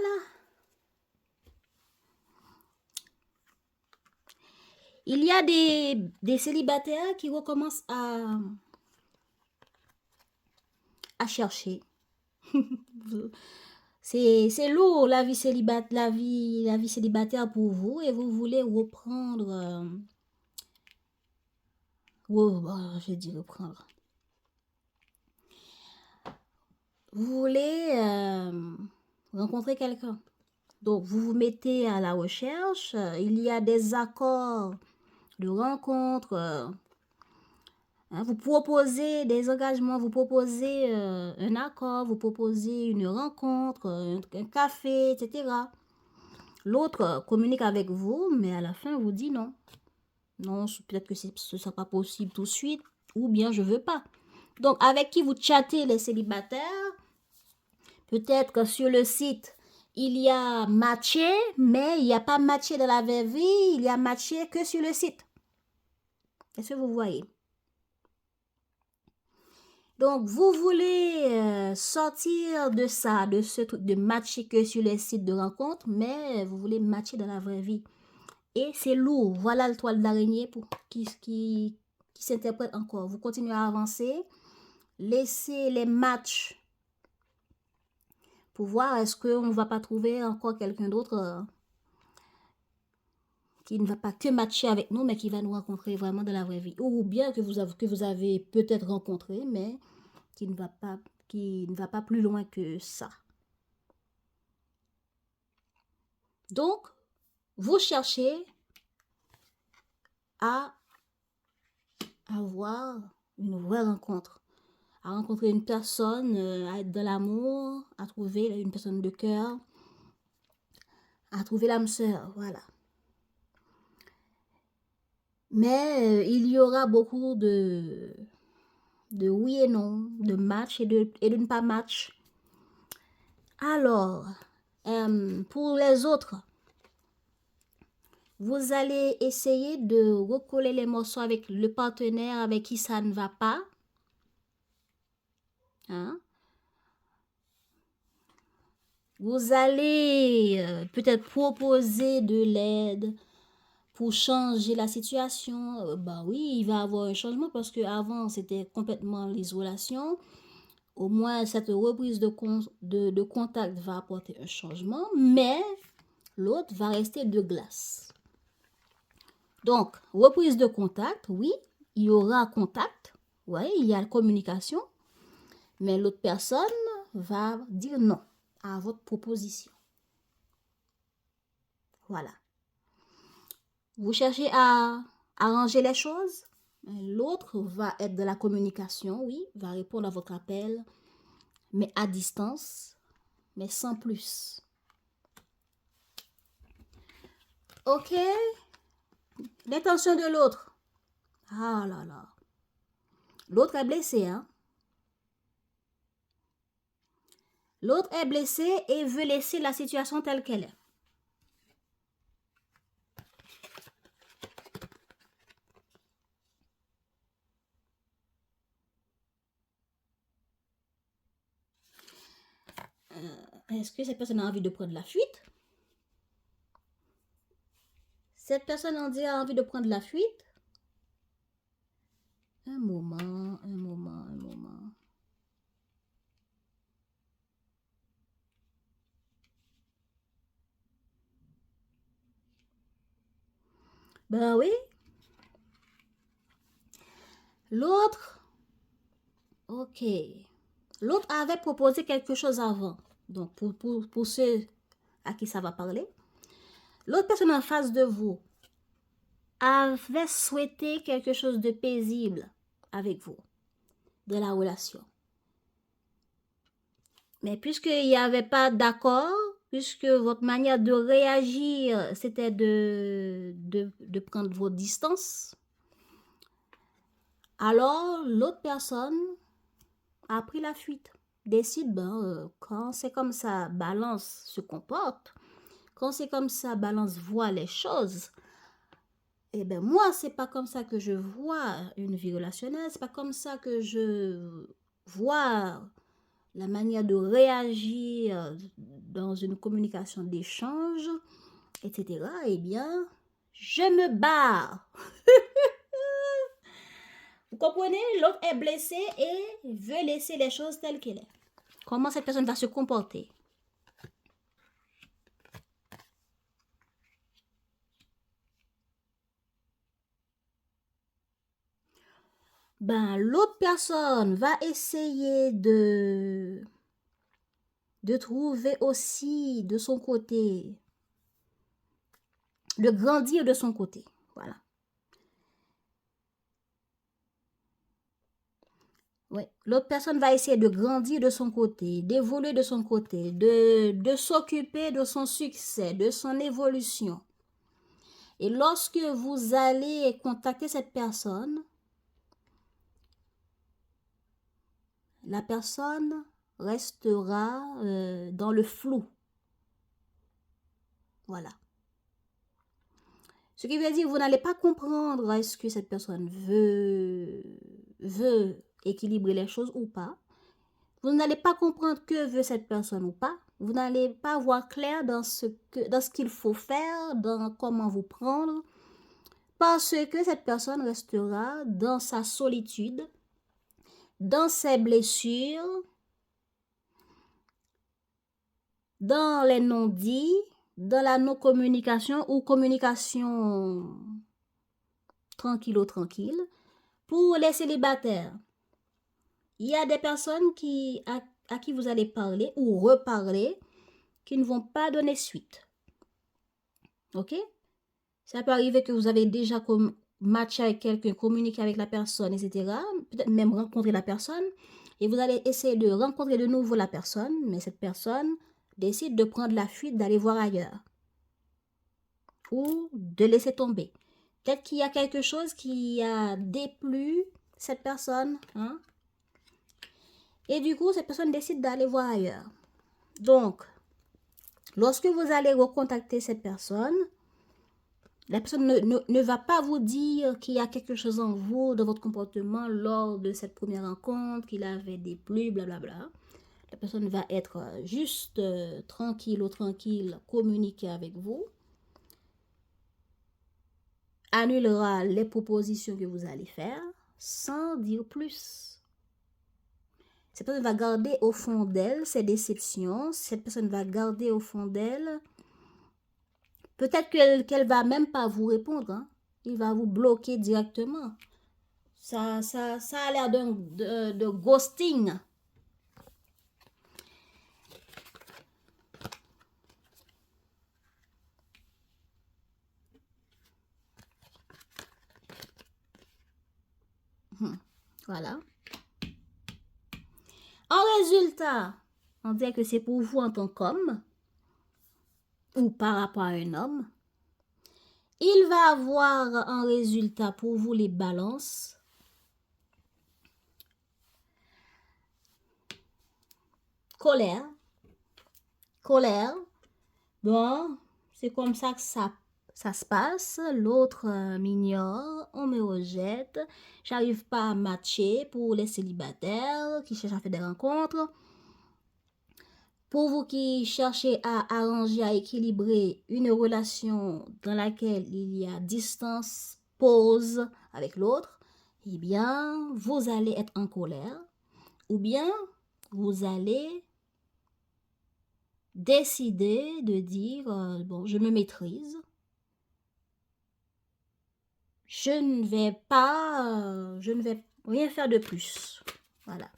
Il y a des célibataires qui recommencent à chercher. C'est lourd la vie célibataire pour vous et vous voulez reprendre. Je dis reprendre. Vous voulez rencontrer quelqu'un. Donc, vous vous mettez à la recherche. Il y a des accords de rencontre. Vous proposez des engagements, vous proposez un accord, vous proposez une rencontre, un café, etc. L'autre communique avec vous, mais à la fin, vous dit non. Non, peut-être que ce ne sera pas possible tout de suite, ou bien je ne veux pas. Donc, avec qui vous chattez les célibataires, peut-être que sur le site, il y a matché, mais il n'y a pas matché dans la vraie vie, il y a matché que sur le site. Est-ce que vous voyez? Donc, vous voulez sortir de ça, de ce truc de matcher que sur les sites de rencontres, mais vous voulez matcher dans la vraie vie. Et c'est lourd. Voilà le toile d'araignée qui s'interprète encore. Vous continuez à avancer. Laissez les matchs pour voir est-ce qu'on ne va pas trouver encore quelqu'un d'autre qui ne va pas que matcher avec nous, mais qui va nous rencontrer vraiment dans la vraie vie. Ou bien que vous avez peut-être rencontré, mais qui ne va pas plus loin que ça. Donc, vous cherchez à avoir une vraie rencontre, à rencontrer une personne, à être dans l'amour, à trouver une personne de cœur, à trouver l'âme sœur, voilà. Mais il y aura beaucoup de oui et non, de match et de ne pas match. Alors, pour les autres, vous allez essayer de recoller les morceaux avec le partenaire avec qui ça ne va pas. Hein? Vous allez peut-être proposer de l'aide pour changer la situation. Ben oui, il va y avoir un changement parce qu'avant, c'était complètement l'isolation. Au moins, cette reprise de contact va apporter un changement, mais l'autre va rester de glace. Donc, reprise de contact, oui, il y aura contact, oui, il y a la communication, mais l'autre personne va dire non à votre proposition. Voilà. Vous cherchez à arranger les choses, l'autre va être de la communication, oui, va répondre à votre appel, mais à distance, mais sans plus. Ok? L'intention de l'autre. Ah là là. L'autre est blessé, hein? L'autre est blessé et veut laisser la situation telle qu'elle est. Est-ce que cette personne a envie de prendre la fuite? Cette personne a envie de prendre la fuite? Un moment. Ben oui. L'autre, ok. L'autre avait proposé quelque chose avant. Donc, pour ceux à qui ça va parler, l'autre personne en face de vous avait souhaité quelque chose de paisible avec vous, de la relation. Mais puisqu'il n'y avait pas d'accord, puisque votre manière de réagir, c'était de prendre vos distances, alors l'autre personne a pris la fuite. Décide, quand c'est comme ça, Balance se comporte, quand c'est comme ça, Balance voit les choses, eh bien moi, c'est pas comme ça que je vois une vie relationnelle, c'est pas comme ça que je vois la manière de réagir dans une communication d'échange, etc. Eh bien, je me barre. Vous comprenez? L'autre est blessé et veut laisser les choses telles qu'elles sont. Comment cette personne va se comporter? Ben, l'autre personne va essayer de trouver aussi de son côté, de grandir de son côté. Voilà. Oui. L'autre personne va essayer de grandir de son côté, d'évoluer de son côté, de s'occuper de son succès, de son évolution. Et lorsque vous allez contacter cette personne, la personne restera dans le flou. Voilà. Ce qui veut dire que vous n'allez pas comprendre est-ce que cette personne veut équilibrer les choses ou pas. Vous n'allez pas comprendre que veut cette personne ou pas. Vous n'allez pas voir clair dans ce qu'il faut faire, dans comment vous prendre, parce que cette personne restera dans sa solitude, dans ses blessures, dans les non-dits, dans la non-communication ou communication tranquille. Pour les célibataires, il y a des personnes à qui vous allez parler ou reparler qui ne vont pas donner suite. Ok? Ça peut arriver que vous avez déjà matché avec quelqu'un, communiqué avec la personne, etc. Peut-être même rencontrer la personne. Et vous allez essayer de rencontrer de nouveau la personne, mais cette personne décide de prendre la fuite, d'aller voir ailleurs. Ou de laisser tomber. Peut-être qu'il y a quelque chose qui a déplu cette personne. Hein? Et du coup, cette personne décide d'aller voir ailleurs. Donc, lorsque vous allez recontacter cette personne, la personne ne va pas vous dire qu'il y a quelque chose en vous, dans votre comportement, lors de cette première rencontre, qu'il avait déplu, blablabla. La personne va être juste tranquille, communiquer avec vous, annulera les propositions que vous allez faire, sans dire plus. Cette personne va garder au fond d'elle ses déceptions, cette personne va garder au fond d'elle. Peut-être qu'elle va même pas vous répondre. Hein. Il va vous bloquer directement. Ça a l'air de ghosting. Voilà. En résultat, on dirait que c'est pour vous en tant qu'homme ou par rapport à un homme. Il va avoir en résultat pour vous les balances. Colère. Bon, c'est comme ça que ça se passe. L'autre m'ignore, on me rejette. J'arrive pas à matcher pour les célibataires qui cherchent à faire des rencontres. Pour vous qui cherchez à arranger, à équilibrer une relation dans laquelle il y a distance, pause avec l'autre, eh bien, vous allez être en colère. Ou bien, vous allez décider de dire, bon, je me maîtrise. Je ne vais rien faire de plus. Voilà.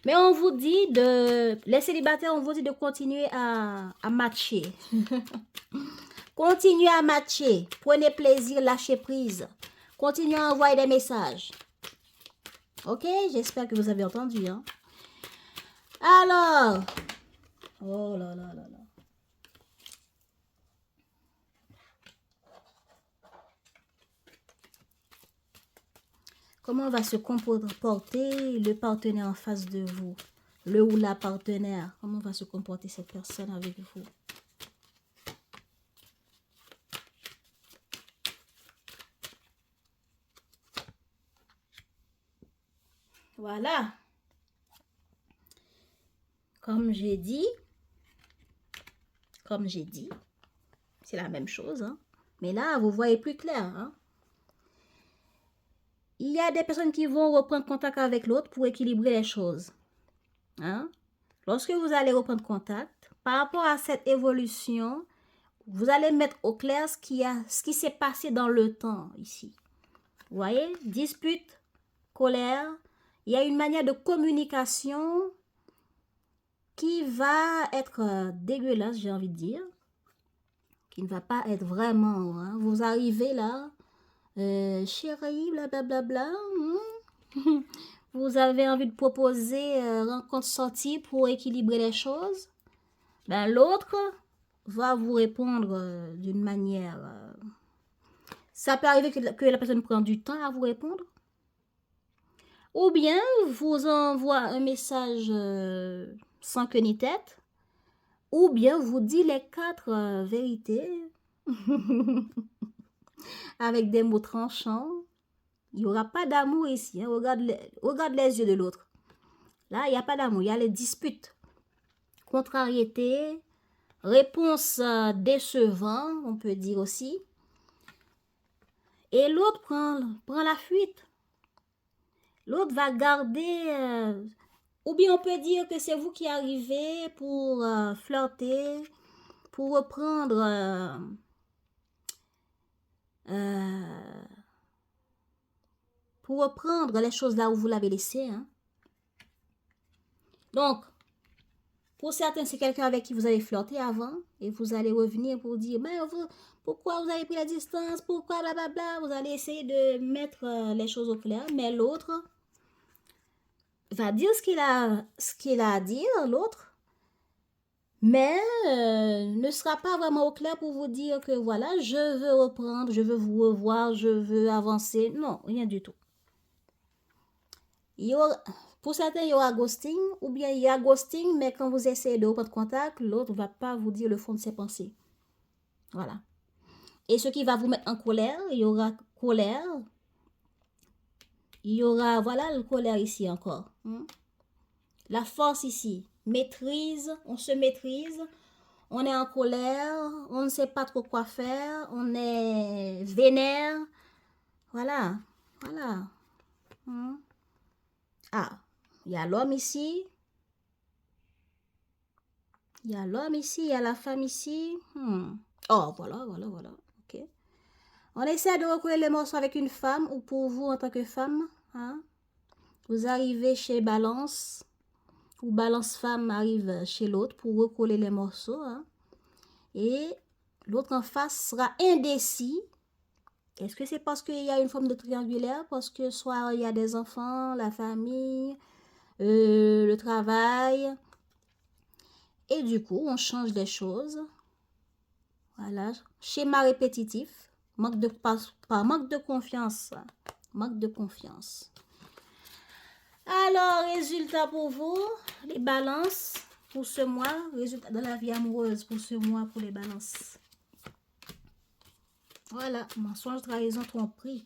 Mais on vous dit les célibataires, on vous dit de continuer à matcher. Continuez à matcher. Prenez plaisir, lâchez prise. Continuez à envoyer des messages. Ok? J'espère que vous avez entendu. Hein? Alors. Oh là là là là. Comment va se comporter le partenaire en face de vous? Le ou la partenaire. Comment va se comporter cette personne avec vous? Voilà. Comme j'ai dit, c'est la même chose. Hein? Mais là, vous voyez plus clair. Hein? Il y a des personnes qui vont reprendre contact avec l'autre pour équilibrer les choses. Hein? Lorsque vous allez reprendre contact, par rapport à cette évolution, vous allez mettre au clair ce qui s'est passé dans le temps ici. Vous voyez? Dispute, colère. Il y a une manière de communication qui va être dégueulasse, j'ai envie de dire. Qui ne va pas être vraiment... Hein? Vous arrivez là, chérie, blablabla. Vous avez envie de proposer rencontre sortie pour équilibrer les choses. Ben, l'autre va vous répondre d'une manière... ça peut arriver que la personne prenne du temps à vous répondre. Ou bien vous envoie un message sans queue ni tête. Ou bien vous dit les 4 vérités avec des mots tranchants. Il n'y aura pas d'amour ici. Hein. Regarde les yeux de l'autre. Là, il n'y a pas d'amour. Il y a les disputes. Contrariété. Réponse décevante, on peut dire aussi. Et l'autre prend la fuite. L'autre va garder... ou bien on peut dire que c'est vous qui arrivez pour flirter, pour reprendre les choses là où vous l'avez laissé. Hein. Donc, pour certains, c'est quelqu'un avec qui vous avez flirté avant et vous allez revenir pour dire, ben, pourquoi vous avez pris la distance, pourquoi blablabla. Vous allez essayer de mettre les choses au clair, mais l'autre va dire ce qu'il a à dire, l'autre, mais ne sera pas vraiment au clair pour vous dire que voilà, je veux reprendre, je veux vous revoir, je veux avancer. Non, rien du tout. Pour certains, il y aura ghosting, ou bien il y a ghosting, mais quand vous essayez de reprendre contact, l'autre ne va pas vous dire le fond de ses pensées. Voilà. Et ce qui va vous mettre en colère, il y aura colère. Il y aura, voilà, le colère ici encore. La force ici. Maîtrise, on se maîtrise. On est en colère, on ne sait pas trop quoi faire, on est vénère. Voilà, voilà. Ah, il y a l'homme ici. Il y a l'homme ici, il y a la femme ici. Oh, voilà. Ok. On essaie de recoller les morceaux avec une femme ou pour vous en tant que femme. Hein? Vous arrivez chez Balance ou Balance femme arrive chez l'autre pour recoller les morceaux. Hein? Et l'autre en face sera indécis. Est-ce que c'est parce qu'il y a une forme de triangulaire? Parce que soit il y a des enfants, la famille, le travail. Et du coup, on change des choses. Voilà. Schéma répétitif. Manque de confiance. Manque de confiance. Alors, résultat pour vous. Les balances pour ce mois. Résultat de la vie amoureuse pour ce mois pour les balances. Voilà. Mensonge, trahison, tromperie.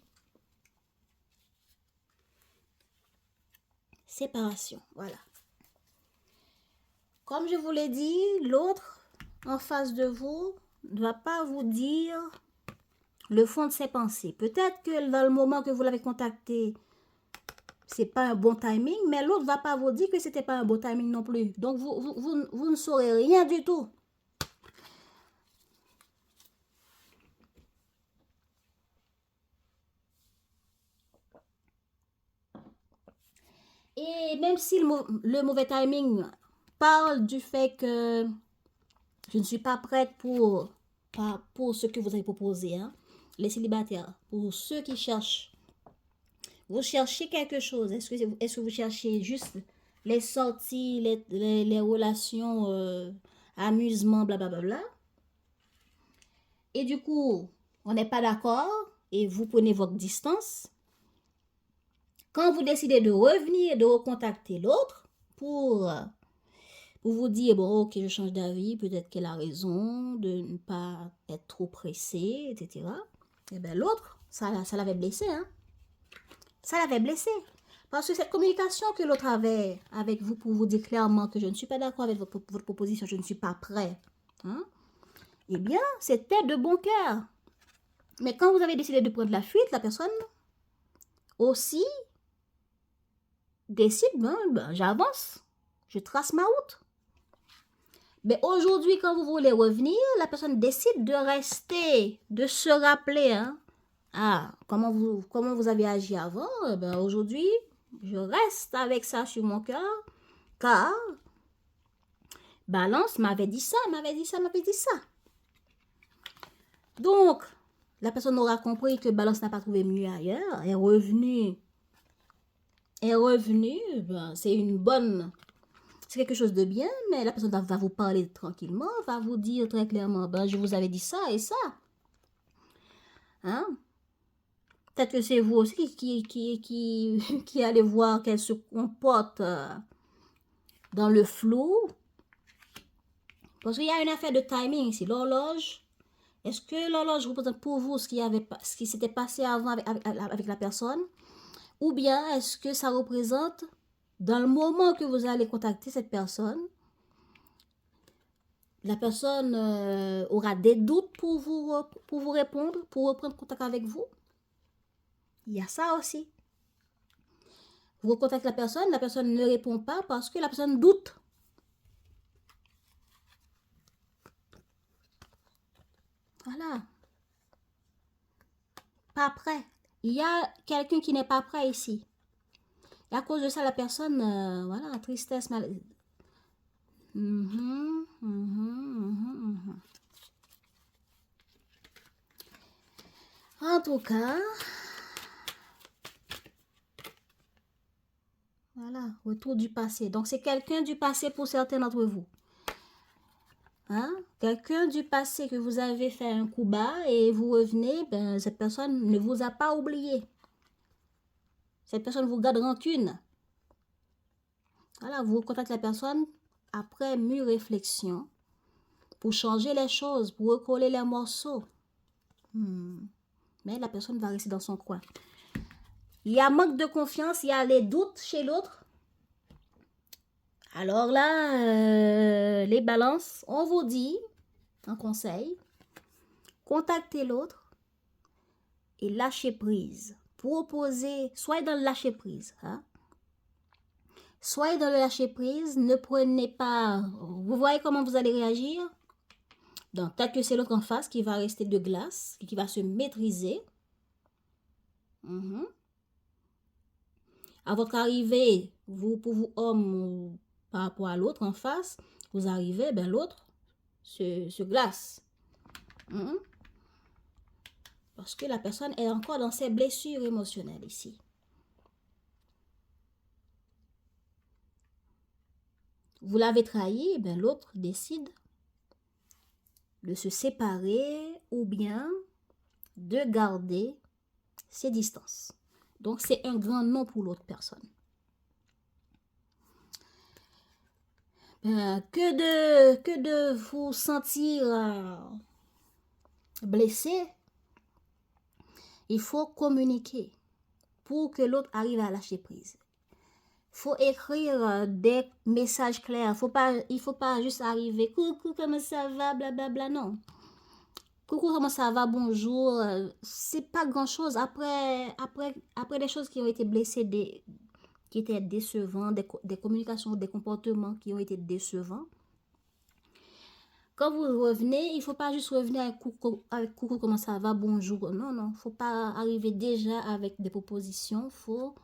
Séparation. Voilà. Comme je vous l'ai dit, l'autre en face de vous ne va pas vous dire le fond de ses pensées. Peut-être que dans le moment que vous l'avez contacté, c'est pas un bon timing, mais l'autre ne va pas vous dire que c'était pas un bon timing non plus. Donc, vous ne saurez rien du tout. Et même si le mauvais timing parle du fait que je ne suis pas prête pour ce que vous avez proposé, hein, les célibataires, pour ceux qui cherchent, vous cherchez quelque chose. Est-ce que vous cherchez juste les sorties, les relations, amusement, blablabla. Et du coup, on n'est pas d'accord et vous prenez votre distance. Quand vous décidez de revenir et de recontacter l'autre pour vous dire, bon, ok, je change d'avis, peut-être qu'elle a raison de ne pas être trop pressée, etc. Et bien l'autre, ça l'avait blessé, hein. Ça l'avait blessé. Parce que cette communication que l'autre avait avec vous pour vous dire clairement que je ne suis pas d'accord avec votre proposition, je ne suis pas prêt, hein, eh bien, c'était de bon cœur. Mais quand vous avez décidé de prendre la fuite, la personne aussi décide, ben, j'avance, je trace ma route. Mais aujourd'hui, quand vous voulez revenir, la personne décide de rester, de se rappeler, hein. Ah, comment vous avez agi avant? Ben, aujourd'hui, je reste avec ça sur mon cœur, car Balance m'avait dit ça. Donc, la personne aura compris que Balance n'a pas trouvé mieux ailleurs, est revenue, ben, c'est quelque chose de bien, mais la personne va vous parler tranquillement, va vous dire très clairement, ben, je vous avais dit ça et ça. Hein? Peut-être que c'est vous aussi qui allez voir qu'elle se comporte dans le flou. Parce qu'il y a une affaire de timing ici. L'horloge, est-ce que l'horloge représente pour vous ce qui s'était passé avant avec la personne? Ou bien est-ce que ça représente dans le moment que vous allez contacter cette personne, la personne aura des doutes pour vous répondre, pour reprendre contact avec vous? Il y a ça aussi. Vous contactez la personne ne répond pas parce que la personne doute. Voilà. Pas prêt. Il y a quelqu'un qui n'est pas prêt ici. Et à cause de ça, la personne, voilà, tristesse, mal... En tout cas, voilà, retour du passé. Donc, c'est quelqu'un du passé pour certains d'entre vous. Hein? Quelqu'un du passé que vous avez fait un coup bas et vous revenez, ben, cette personne ne vous a pas oublié. Cette personne vous garde rancune. Voilà, vous contactez la personne après mûre réflexion pour changer les choses, pour recoller les morceaux. Mais la personne va rester dans son coin. Il y a manque de confiance, il y a les doutes chez l'autre. Alors là, les balances, on vous dit, un conseil, contactez l'autre et lâchez prise. Proposez, soyez dans le lâcher prise. Hein? Soyez dans le lâcher prise, ne prenez pas... Vous voyez comment vous allez réagir? Donc, peut-être que c'est l'autre en face qui va rester de glace, qui va se maîtriser. À votre arrivée, vous, pour vous, homme, par rapport à l'autre en face, vous arrivez, ben l'autre se glace. Parce que la personne est encore dans ses blessures émotionnelles ici. Vous l'avez trahi, ben l'autre décide de se séparer ou bien de garder ses distances. Donc, c'est un grand non pour l'autre personne. Que de vous sentir blessé, il faut communiquer pour que l'autre arrive à lâcher prise. Il faut écrire des messages clairs. Il ne faut pas juste arriver. Coucou, comment ça va, blablabla, non. Coucou, comment ça va, bonjour. C'est pas grand-chose. Après des choses qui ont été blessées, qui étaient décevants, des communications, des comportements qui ont été décevants. Quand vous revenez, il ne faut pas juste revenir avec coucou, comment ça va, bonjour. Non, non, il ne faut pas arriver déjà avec des propositions. Il faut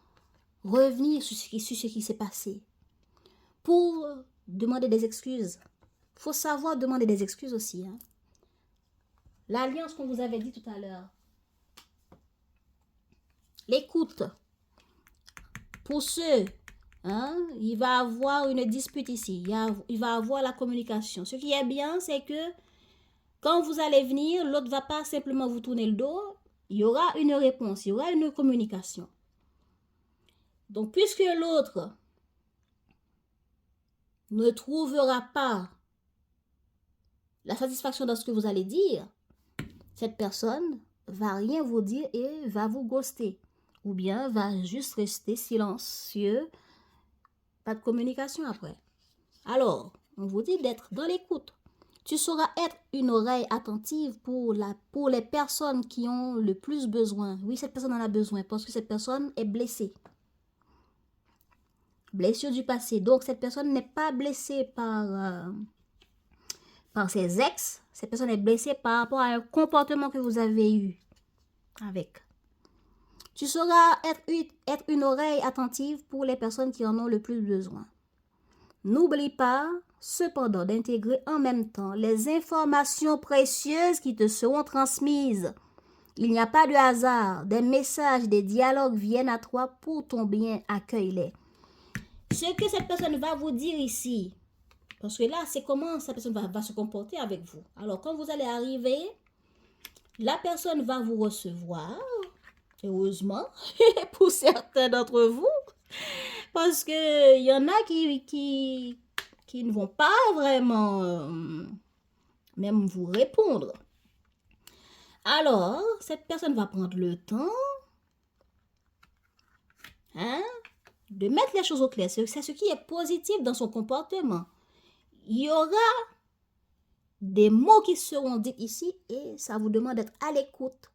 revenir sur ce qui s'est passé. Pour demander des excuses. Il faut savoir demander des excuses aussi. Hein. L'alliance qu'on vous avait dit tout à l'heure. L'écoute. Pour ceux, hein, il va avoir une dispute ici. Il va avoir la communication. Ce qui est bien, c'est que quand vous allez venir, l'autre ne va pas simplement vous tourner le dos. Il y aura une réponse, il y aura une communication. Donc, puisque l'autre ne trouvera pas la satisfaction dans ce que vous allez dire, cette personne va rien vous dire et va vous ghoster. Ou bien va juste rester silencieux. Pas de communication après. Alors, on vous dit d'être dans l'écoute. Tu sauras être une oreille attentive pour les personnes qui ont le plus besoin. Oui, cette personne en a besoin parce que cette personne est blessée. Blessure du passé. Donc, cette personne n'est pas blessée par ses ex. Cette personne est blessée par rapport à un comportement que vous avez eu avec. Tu sauras être une oreille attentive pour les personnes qui en ont le plus besoin. N'oublie pas, cependant, d'intégrer en même temps les informations précieuses qui te seront transmises. Il n'y a pas de hasard. Des messages, des dialogues viennent à toi pour ton bien. Accueille-les. Ce que cette personne va vous dire ici, parce que là, c'est comment cette personne va se comporter avec vous. Alors, quand vous allez arriver, la personne va vous recevoir, heureusement, pour certains d'entre vous, parce qu'il y en a qui ne vont pas vraiment même vous répondre. Alors, cette personne va prendre le temps de mettre les choses au clair. C'est ce qui est positif dans son comportement. Il y aura des mots qui seront dits ici et ça vous demande d'être à l'écoute.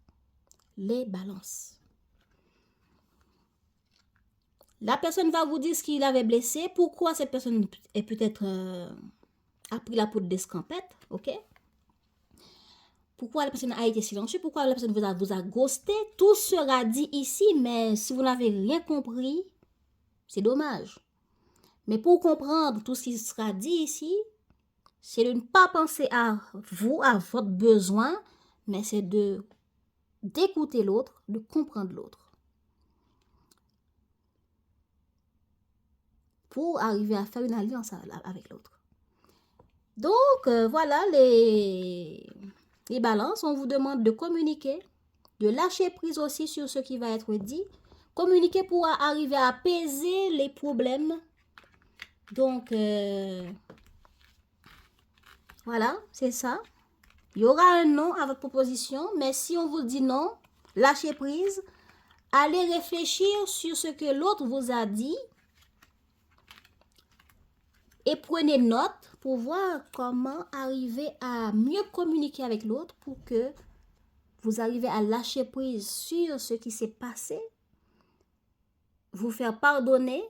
Les balances. La personne va vous dire ce qu'il avait blessé. Pourquoi cette personne est peut-être a pris la poudre d'escampette. Ok? Pourquoi la personne a été silencieuse? Pourquoi la personne vous a ghosté? Tout sera dit ici, mais si vous n'avez rien compris, c'est dommage. Mais pour comprendre tout ce qui sera dit ici, c'est de ne pas penser à vous, à votre besoin, mais c'est d'écouter l'autre, de comprendre l'autre. Pour arriver à faire une alliance avec l'autre. Donc, voilà les balances. On vous demande de communiquer, de lâcher prise aussi sur ce qui va être dit. Communiquer pour arriver à apaiser les problèmes. Donc, voilà, c'est ça. Il y aura un non à votre proposition, mais si on vous dit non, lâchez prise. Allez réfléchir sur ce que l'autre vous a dit et prenez note pour voir comment arriver à mieux communiquer avec l'autre pour que vous arrivez à lâcher prise sur ce qui s'est passé, vous faire pardonner,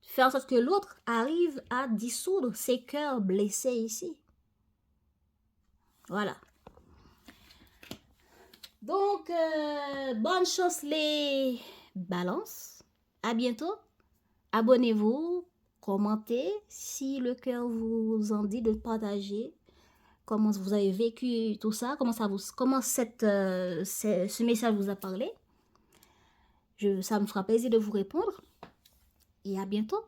faire en sorte que l'autre arrive à dissoudre ses cœurs blessés ici. Voilà. Donc, bonne chance les balances. À bientôt. Abonnez-vous, commentez si le cœur vous en dit de partager comment vous avez vécu tout ça, comment ce message vous a parlé. Ça me fera plaisir de vous répondre. Et à bientôt.